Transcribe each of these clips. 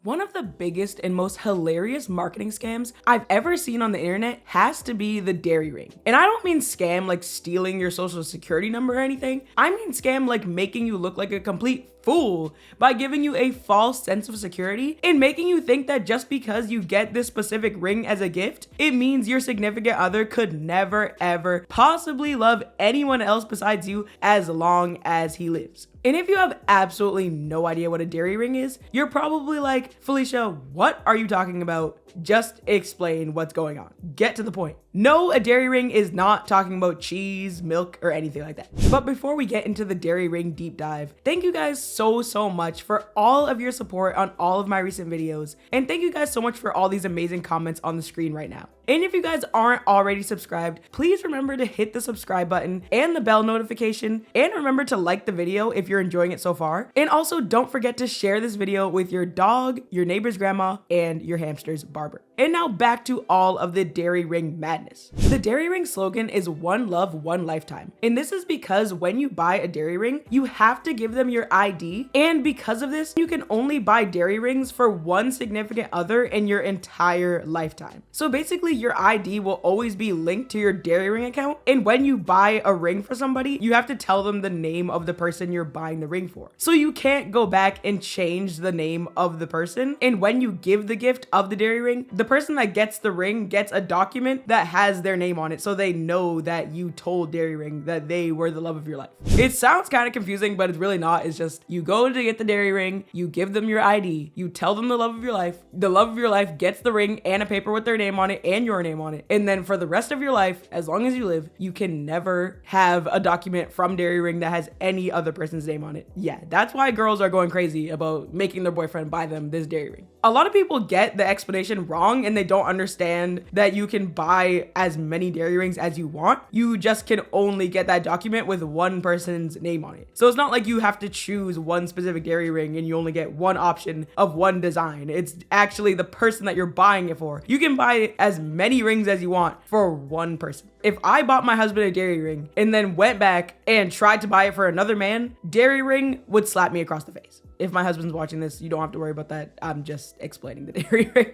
One of the biggest and most hilarious marketing scams I've ever seen on the internet has to be the Darry ring. And I don't mean scam like stealing your social security number or anything. I mean scam like making you look like a complete fool by giving you a false sense of security and making you think that just because you get this specific ring as a gift, it means your significant other could never ever possibly love anyone else besides you as long as he lives. And if you have absolutely no idea what a Darry ring is, you're probably like, Felicia, what are you talking about? Just explain what's going on. Get to the point. No, a Darry ring is not talking about cheese, milk, or anything like that. But before we get into the Darry ring deep dive, thank you guys so much for all of your support on all of my recent videos. And thank you guys so much for all these amazing comments on the screen right now. And if you guys aren't already subscribed, please remember to hit the subscribe button and the bell notification. And remember to like the video if you're enjoying it so far. And also don't forget to share this video with your dog, your neighbor's grandma, and your hamster's barber. And now back to all of the Darry ring madness. The Darry ring slogan is one love, one lifetime. And this is because when you buy a Darry ring, you have to give them your ID. And because of this, you can only buy Darry rings for one significant other in your entire lifetime. So basically your ID will always be linked to your Darry ring account. And when you buy a ring for somebody, you have to tell them the name of the person you're buying the ring for. So you can't go back and change the name of the person. And when you give the gift of the Darry ring, the person that gets the ring gets a document that has their name on it, so they know that you told Darry ring that they were the love of your life. It sounds kind of confusing, but it's really not. It's just you go to get the Darry ring, you give them your ID, you tell them the love of your life. The love of your life gets the ring and a paper with their name on it and your name on it. And then for the rest of your life, as long as you live, you can never have a document from Darry ring that has any other person's name on it. Yeah, that's why girls are going crazy about making their boyfriend buy them this Darry ring. A lot of people get the explanation wrong and they don't understand that you can buy as many Darry rings as you want. You just can only get that document with one person's name on it. So it's not like you have to choose one specific Darry ring and you only get one option of one design. It's actually the person that you're buying it for. You can buy as many rings as you want for one person. If I bought my husband a Darry ring and then went back and tried to buy it for another man, Darry ring would slap me across the face. If my husband's watching this, you don't have to worry about that. I'm just explaining the Darry ring.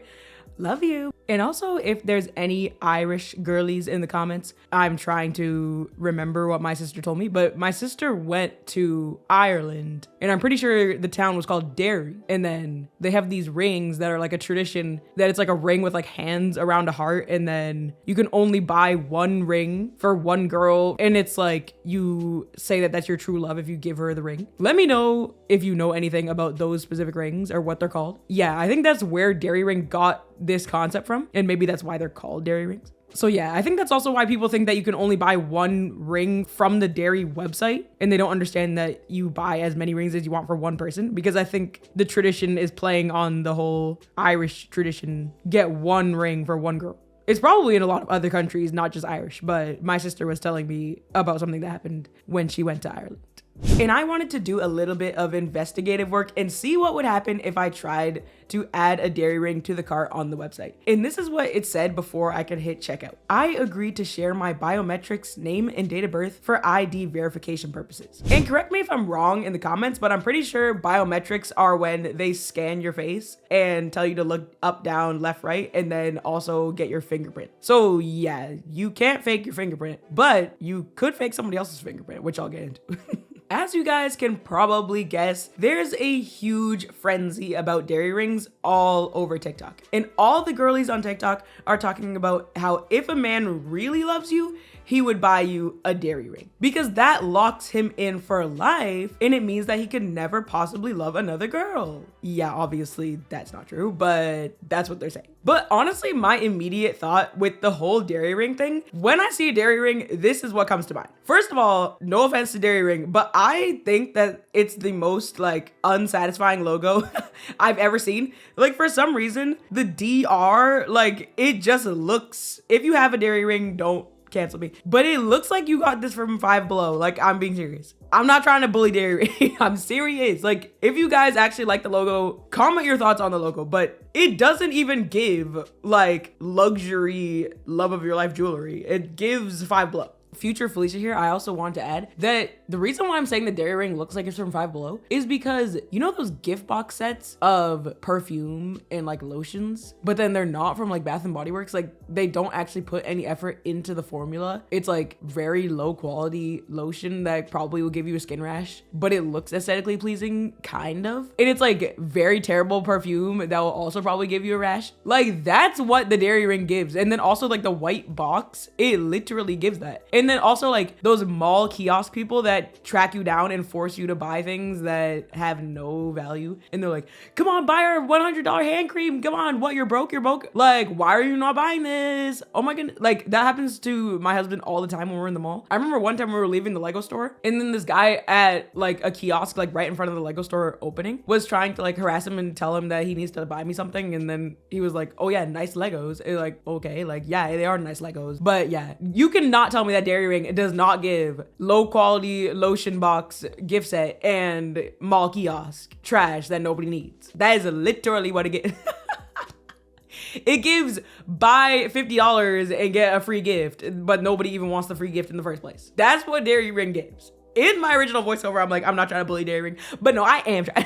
Love you. And also, if there's any Irish girlies in the comments, I'm trying to remember what my sister told me, but my sister went to Ireland and I'm pretty sure the town was called Darry. And then they have these rings that are like a tradition that it's like a ring with like hands around a heart. And then you can only buy one ring for one girl. And it's like you say that that's your true love if you give her the ring. Let me know if you know anything about those specific rings or what they're called. Yeah, I think that's where Darry ring got this concept from, and maybe that's why they're called Darry rings. So yeah, I think that's also why people think that you can only buy one ring from the Darry website, and they don't understand that you buy as many rings as you want for one person, because I think the tradition is playing on the whole Irish tradition, get one ring for one girl. It's probably in a lot of other countries, not just Irish, but my sister was telling me about something that happened when she went to Ireland. And I wanted to do a little bit of investigative work and see what would happen if I tried to add a Darry ring to the cart on the website. And this is what it said before I could hit checkout. I agreed to share my biometrics, name and date of birth for ID verification purposes. And correct me if I'm wrong in the comments, but I'm pretty sure biometrics are when they scan your face and tell you to look up, down, left, right, and then also get your fingerprint. So yeah, you can't fake your fingerprint, but you could fake somebody else's fingerprint, which I'll get into. As you guys can probably guess, there's a huge frenzy about Darry rings all over TikTok. And all the girlies on TikTok are talking about how if a man really loves you, he would buy you a Darry ring, because that locks him in for life and it means that he could never possibly love another girl. Yeah, obviously that's not true, but that's what they're saying. But honestly, my immediate thought with the whole Darry ring thing, when I see a Darry ring, this is what comes to mind. First of all, no offense to Darry ring, but I think that it's the most like unsatisfying logo I've ever seen. Like for some reason, the DR, like it just looks, if you have a Darry ring, don't cancel me, but it looks like you got this from Five Below. Like, I'm being serious. I'm not trying to bully Darry. I'm serious. Like, if you guys actually like the logo, comment your thoughts on the logo, but it doesn't even give like luxury love of your life jewelry. It gives Five Below. future Felicia here, I also want to add that the reason why I'm saying the Darry ring looks like it's from Five Below is because you know those gift box sets of perfume and like lotions, but then they're not from like Bath and Body Works. Like they don't actually put any effort into the formula. It's like very low quality lotion that probably will give you a skin rash, but it looks aesthetically pleasing, kind of. And it's like very terrible perfume that will also probably give you a rash. Like that's what the Darry ring gives. And then also like the white box, it literally gives that. And then also like those mall kiosk people that track you down and force you to buy things that have no value. And they're like, come on, buy our $100 hand cream. Come on, what, you're broke? You're broke. Like, why are you not buying this? Oh my goodness. Like that happens to my husband all the time when we're in the mall. I remember one time we were leaving the Lego store and then this guy at like a kiosk, like right in front of the Lego store opening, was trying to like harass him and tell him that he needs to buy me something. And then he was like, oh yeah, nice Legos. And like, okay, like yeah, they are nice Legos. But yeah, you cannot tell me that Darry ring does not give low quality lotion box gift set and mall kiosk trash that nobody needs. That is literally what it gets. It gives buy $50 and get a free gift, but nobody even wants the free gift in the first place. That's what Darry ring gives. In my original voiceover, I'm like, I'm not trying to bully Darry ring, but no, I am trying.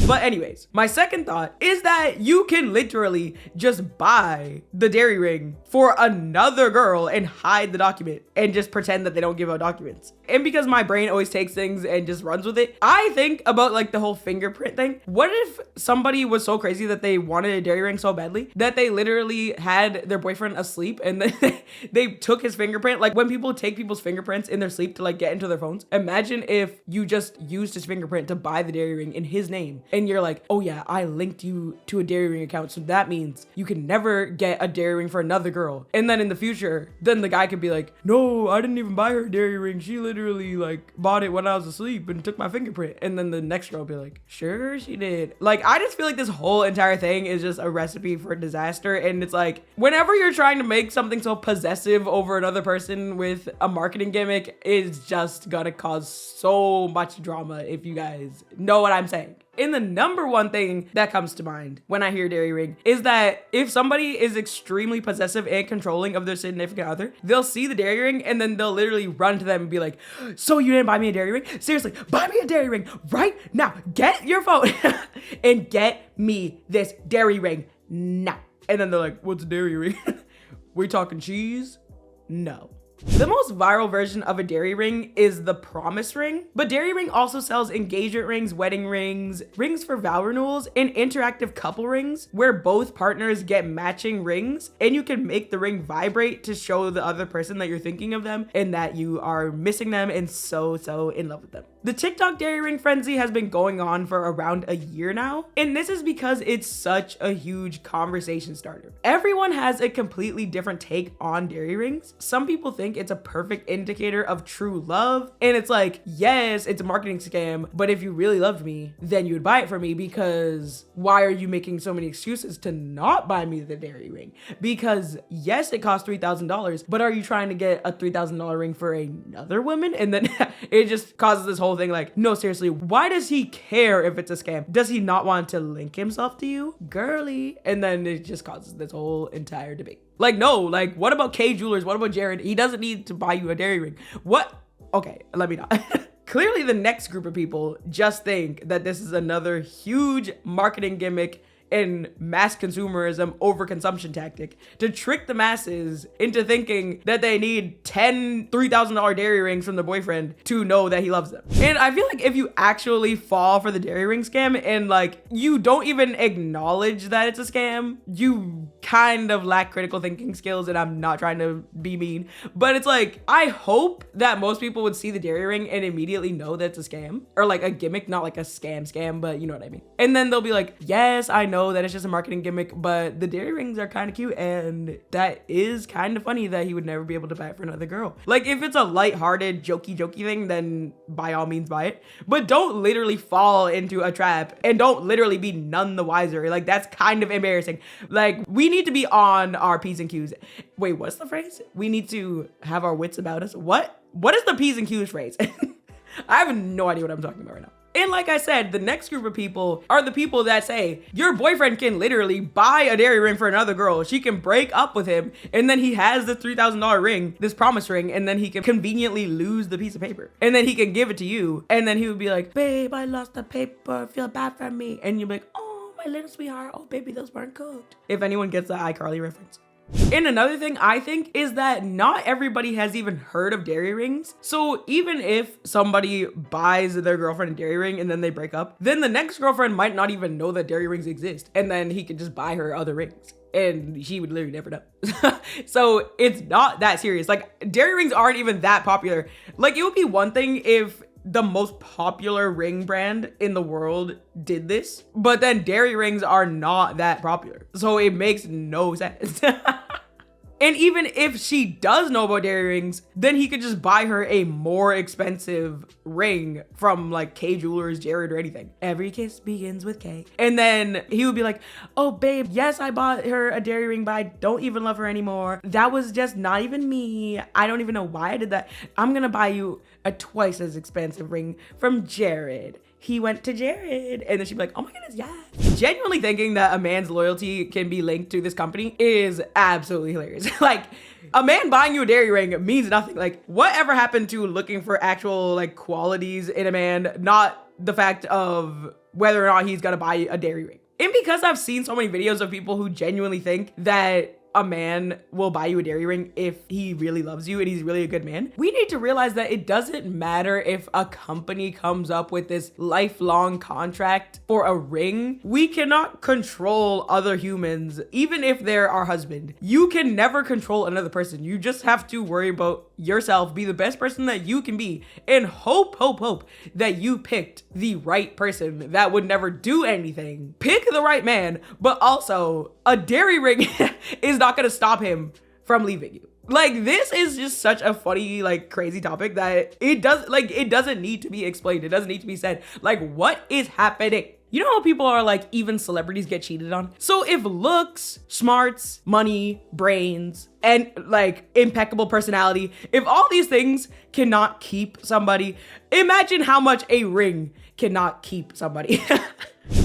But anyways, my second thought is that you can literally just buy the Darry ring for another girl and hide the document and just pretend that they don't give out documents. And because my brain always takes things and just runs with it, I think about like the whole fingerprint thing. What if somebody was so crazy that they wanted a Darry ring so badly that they literally had their boyfriend asleep and then they took his fingerprint? Like when people take people's fingerprints in their sleep to like get into their phones, imagine if you just used his fingerprint to buy the Darry ring in his name. And you're like, oh yeah, I linked you to a Darry ring account. So that means you can never get a Darry ring for another girl. And then in the future, then the guy could be like, no, I didn't even buy her a Darry ring. She literally like bought it when I was asleep and took my fingerprint. And then the next girl will be like, sure she did. Like, I just feel like this whole entire thing is just a recipe for disaster. And it's like, whenever you're trying to make something so possessive over another person with a marketing gimmick, it's just gonna cause so much drama, if you guys know what I'm saying. And the number one thing that comes to mind when I hear Darry ring is that if somebody is extremely possessive and controlling of their significant other, they'll see the Darry ring and then they'll literally run to them and be like, so you didn't buy me a Darry ring? Seriously, buy me a Darry ring right now. Get your phone and get me this Darry ring now. And then they're like, what's a Darry ring? We talking cheese? No. The most viral version of a Darry ring is the promise ring, but Darry ring also sells engagement rings, wedding rings, rings for vow renewals, and interactive couple rings where both partners get matching rings and you can make the ring vibrate to show the other person that you're thinking of them and that you are missing them and so in love with them. The TikTok Darry ring frenzy has been going on for around a year now, and this is because it's such a huge conversation starter. Everyone has a completely different take on Darry rings. Some people think it's a perfect indicator of true love, and it's like, yes, it's a marketing scam, but if you really loved me, then you would buy it for me, because why are you making so many excuses to not buy me the Darry ring? Because yes, it costs $3,000, but are you trying to get a $3,000 ring for another woman? And then it just causes this whole thing like, no, seriously, why does he care if it's a scam? Does he not want to link himself to you? Girly. And then it just causes this whole entire debate. Like, no, like, what about K Jewelers? What about Jared? He doesn't need to buy you a Darry ring. What? Okay, let me not. Clearly, the next group of people just think that this is another huge marketing gimmick and mass consumerism overconsumption tactic to trick the masses into thinking that they need 10 $3,000 Darry rings from their boyfriend to know that he loves them. And I feel like if you actually fall for the Darry ring scam and like you don't even acknowledge that it's a scam, you kind of lack critical thinking skills. And I'm not trying to be mean, but it's like, I hope that most people would see the Darry ring and immediately know that it's a scam or like a gimmick, not like a scam, but you know what I mean. And then they'll be like, yes, I know that it's just a marketing gimmick, but the Darry rings are kind of cute and that is kind of funny that he would never be able to buy it for another girl. Like if it's a lighthearted jokey thing, then by all means buy it, but don't literally fall into a trap and don't literally be none the wiser. Like that's kind of embarrassing. Like we need to be on our P's and Q's. Wait, what's the phrase? We need to have our wits about us. What is the P's and Q's phrase? I have no idea what I'm talking about right now. And like I said, the next group of people are the people that say, your boyfriend can literally buy a Darry ring for another girl. She can break up with him, and then he has the $3,000 ring, this promise ring, and then he can conveniently lose the piece of paper. And then he can give it to you, and then he would be like, babe, I lost the paper, feel bad for me. And you'll be like, oh, my little sweetheart, oh baby, those weren't cooked. If anyone gets the iCarly reference. And another thing I think is that not everybody has even heard of Darry rings. So even if somebody buys their girlfriend a Darry ring and then they break up, then the next girlfriend might not even know that Darry rings exist. And then he could just buy her other rings and she would literally never know. So it's not that serious. Like, Darry rings aren't even that popular. Like, it would be one thing if the most popular ring brand in the world did this, but then Darry rings are not that popular, so it makes no sense. And even if she does know about Darry rings, then he could just buy her a more expensive ring from like K Jewelers, Jared, or anything. Every kiss begins with K. And then he would be like, oh babe, yes, I bought her a Darry ring, but I don't even love her anymore. That was just not even me. I don't even know why I did that. I'm gonna buy you a twice as expensive ring from Jared. He went to Jared. And then she'd be like, oh my goodness, yes. Genuinely thinking that a man's loyalty can be linked to this company is absolutely hilarious. Like, a man buying you a Darry ring means nothing. Like, whatever happened to looking for actual like qualities in a man, not the fact of whether or not he's gonna buy a Darry ring. And because I've seen so many videos of people who genuinely think that a man will buy you a Darry ring if he really loves you and he's really a good man, we need to realize that it doesn't matter if a company comes up with this lifelong contract for a ring. We cannot control other humans, even if they're our husband. You can never control another person. You just have to worry about yourself, be the best person that you can be, and hope that you picked the right person that would never do anything. Pick the right man, but also a Darry ring is not gonna stop him from leaving you. Like, this is just such a funny, like, crazy topic that it doesn't need to be explained. It doesn't need to be said. Like, what is happening? You know how people are like, even celebrities get cheated on? So if looks, smarts, money, brains, and like impeccable personality, if all these things cannot keep somebody, imagine how much a ring cannot keep somebody.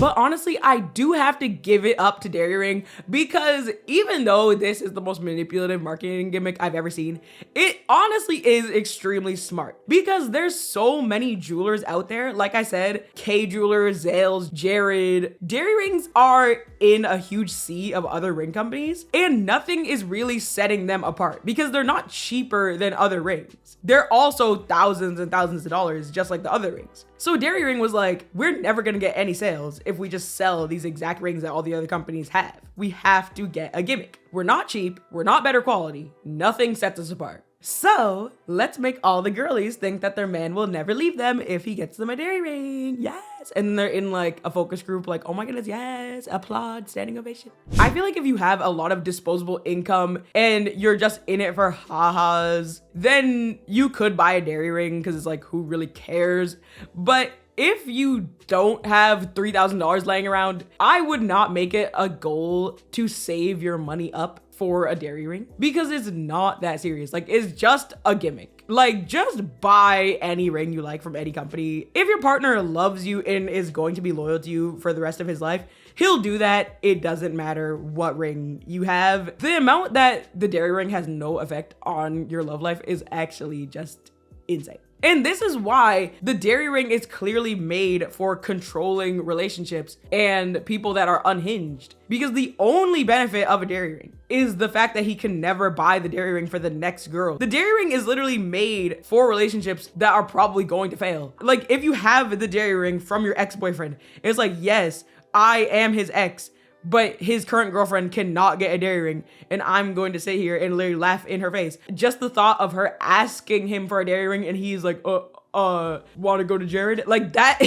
But honestly, I do have to give it up to Darry ring, because even though this is the most manipulative marketing gimmick I've ever seen, it honestly is extremely smart, because there's so many jewelers out there. Like I said, K Jewelers, Zales, Jared. Darry rings are in a huge sea of other ring companies, and nothing is really setting them apart because they're not cheaper than other rings. They're also thousands and thousands of dollars, just like the other rings. So Darry ring was like, we're never gonna get any sales if we just sell these exact rings that all the other companies have. We have to get a gimmick. We're not cheap, we're not better quality, nothing sets us apart. So let's make all the girlies think that their man will never leave them if he gets them a Darry ring. Yes. And they're in like a focus group, like, oh my goodness, yes, applaud, standing ovation. I feel like if you have a lot of disposable income and you're just in it for ha-has, then you could buy a Darry ring because it's like, who really cares? But if you don't have $3,000 laying around, I would not make it a goal to save your money up for a Darry ring, because it's not that serious. Like, it's just a gimmick. Like, just buy any ring you like from any company. If your partner loves you and is going to be loyal to you for the rest of his life, he'll do that. It doesn't matter what ring you have. The amount that the Darry ring has no effect on your love life is actually just insane. And this is why the Darry ring is clearly made for controlling relationships and people that are unhinged. Because the only benefit of a Darry ring is the fact that he can never buy the Darry ring for the next girl. The Darry ring is literally made for relationships that are probably going to fail. Like, if you have the Darry ring from your ex-boyfriend, it's like, yes, I am his ex, but his current girlfriend cannot get a Darry ring, and I'm going to sit here and literally laugh in her face. Just the thought of her asking him for a Darry ring and he's like, want to go to Jared? Like, that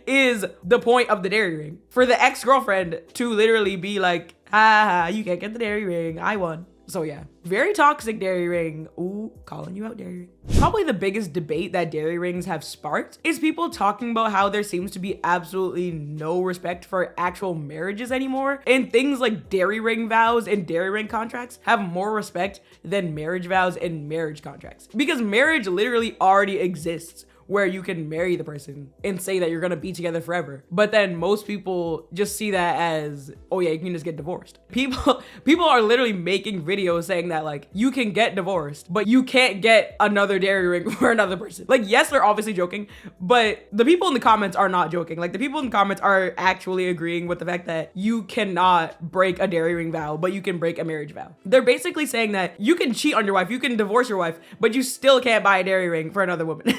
is the point of the Darry ring. For the ex-girlfriend to literally be like, ha, you can't get the Darry ring, I won. So yeah, very toxic Darry ring. Ooh, calling you out, Darry ring. Probably the biggest debate that Darry rings have sparked is people talking about how there seems to be absolutely no respect for actual marriages anymore. And things like Darry ring vows and Darry ring contracts have more respect than marriage vows and marriage contracts. Because marriage literally already exists. where you can marry the person and say that you're gonna be together forever. But then most people just see that as, oh yeah, you can just get divorced. People are literally making videos saying that like you can get divorced, but you can't get another dairy ring for another person. Like, yes, they're obviously joking, but the people in the comments are not joking. Like, the people in the comments are actually agreeing with the fact that you cannot break a dairy ring vow, but you can break a marriage vow. They're basically saying that you can cheat on your wife, you can divorce your wife, but you still can't buy a dairy ring for another woman.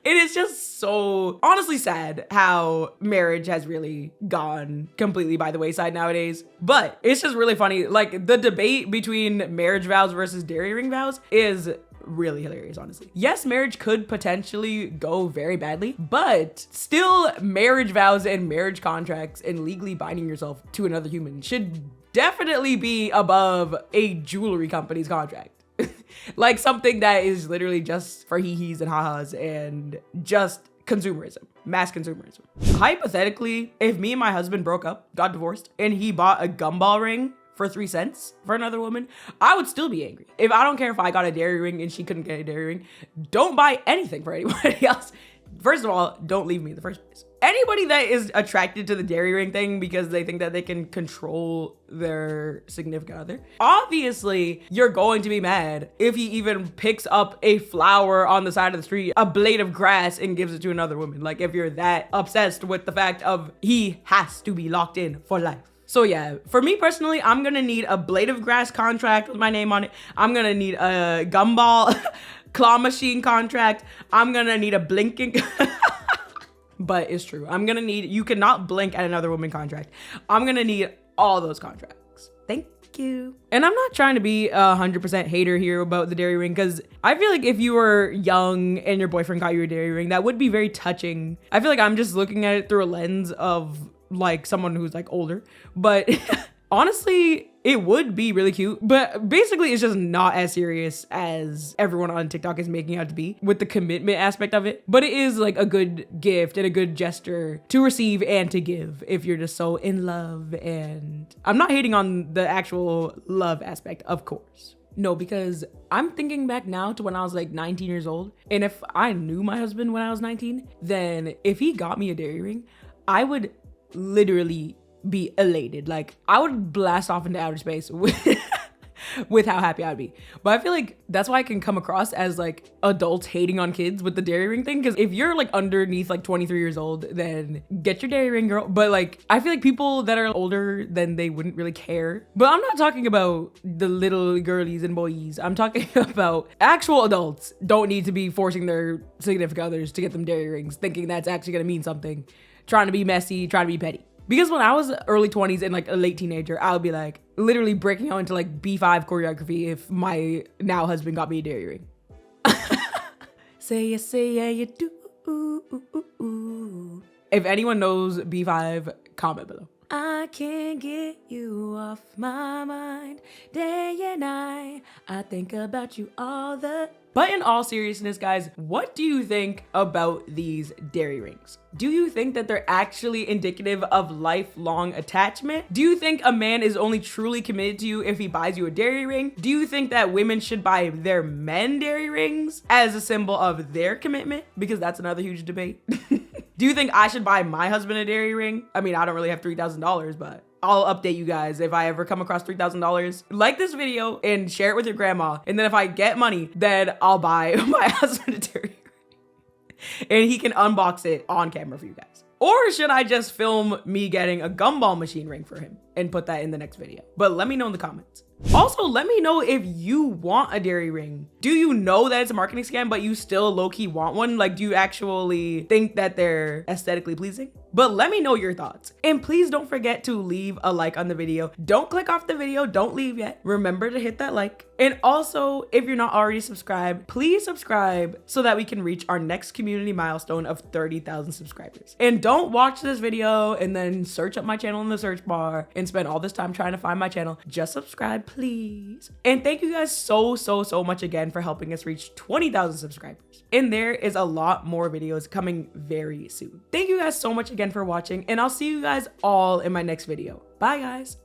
It is just so honestly sad how marriage has really gone completely by the wayside nowadays. But it's just really funny. Like, the debate between marriage vows versus dairy ring vows is really hilarious, honestly. Yes, marriage could potentially go very badly, but still marriage vows and marriage contracts and legally binding yourself to another human should definitely be above a jewelry company's contract. Like, something that is literally just for hee-hees and ha-has and just consumerism, mass consumerism. Hypothetically, if me and my husband broke up, got divorced, and he bought a gumball ring for 3 cents for another woman, I would still be angry. I don't care if I got a dairy ring and she couldn't get a dairy ring. Don't buy anything for anybody else. First of all, don't leave me in the first place. Anybody that is attracted to the dairy ring thing because they think that they can control their significant other, obviously you're going to be mad if he even picks up a flower on the side of the street, a blade of grass, and gives it to another woman. Like, if you're that obsessed with the fact of he has to be locked in for life. So yeah, for me personally, I'm gonna need a blade of grass contract with my name on it. I'm gonna need a gumball claw machine contract. I'm gonna need a blinking but it's true. I'm gonna need, you cannot blink at another woman contract. I'm gonna need all those contracts. Thank you. And I'm not trying to be 100% hater here about the dairy ring, because I feel like if you were young and your boyfriend got you a dairy ring, that would be very touching. I feel like I'm just looking at it through a lens of like someone who's like older, but honestly, it would be really cute. But basically, it's just not as serious as everyone on TikTok is making it out to be with the commitment aspect of it. But it is like a good gift and a good gesture to receive and to give if you're just so in love. And I'm not hating on the actual love aspect, of course. No, because I'm thinking back now to when I was like 19 years old. And if I knew my husband when I was 19, then if he got me a dairy ring, I would literally be elated. Like, I would blast off into outer space with how happy I'd be. But I feel like that's why I can come across as like adults hating on kids with the dairy ring thing. Because if you're like underneath like 23 years old, then get your dairy ring, girl. But like, I feel like people that are older, then they wouldn't really care. But I'm not talking about the little girlies and boys. I'm talking about actual adults don't need to be forcing their significant others to get them dairy rings, thinking that's actually gonna mean something, trying to be messy, trying to be petty. Because when I was early 20s and like a late teenager, I would be like literally breaking out into like B5 choreography if my now husband got me a dairy ring. Say yeah, you do. If anyone knows B5, comment below. I can't get you off my mind day and night. I think about you all the. But in all seriousness, guys, what do you think about these dairy rings? Do you think that they're actually indicative of lifelong attachment? Do you think a man is only truly committed to you if he buys you a dairy ring? Do you think that women should buy their men dairy rings as a symbol of their commitment? Because that's another huge debate. Do you think I should buy my husband a dairy ring? I mean, I don't really have $3,000, but I'll update you guys if I ever come across $3,000. Like this video and share it with your grandma. And then if I get money, then I'll buy my husband a dairy ring. And he can unbox it on camera for you guys. Or should I just film me getting a gumball machine ring for him and put that in the next video? But let me know in the comments. Also, let me know if you want a dairy ring. Do you know that it's a marketing scam, but you still low-key want one? Like, do you actually think that they're aesthetically pleasing? But let me know your thoughts. And please don't forget to leave a like on the video. Don't click off the video. Don't leave yet. Remember to hit that like. And also, if you're not already subscribed, please subscribe so that we can reach our next community milestone of 30,000 subscribers. And don't watch this video and then search up my channel in the search bar and spend all this time trying to find my channel. Just subscribe, please. And thank you guys so much again for helping us reach 20,000 subscribers. And there is a lot more videos coming very soon. Thank you guys so much again for watching, and I'll see you guys all in my next video. Bye, guys.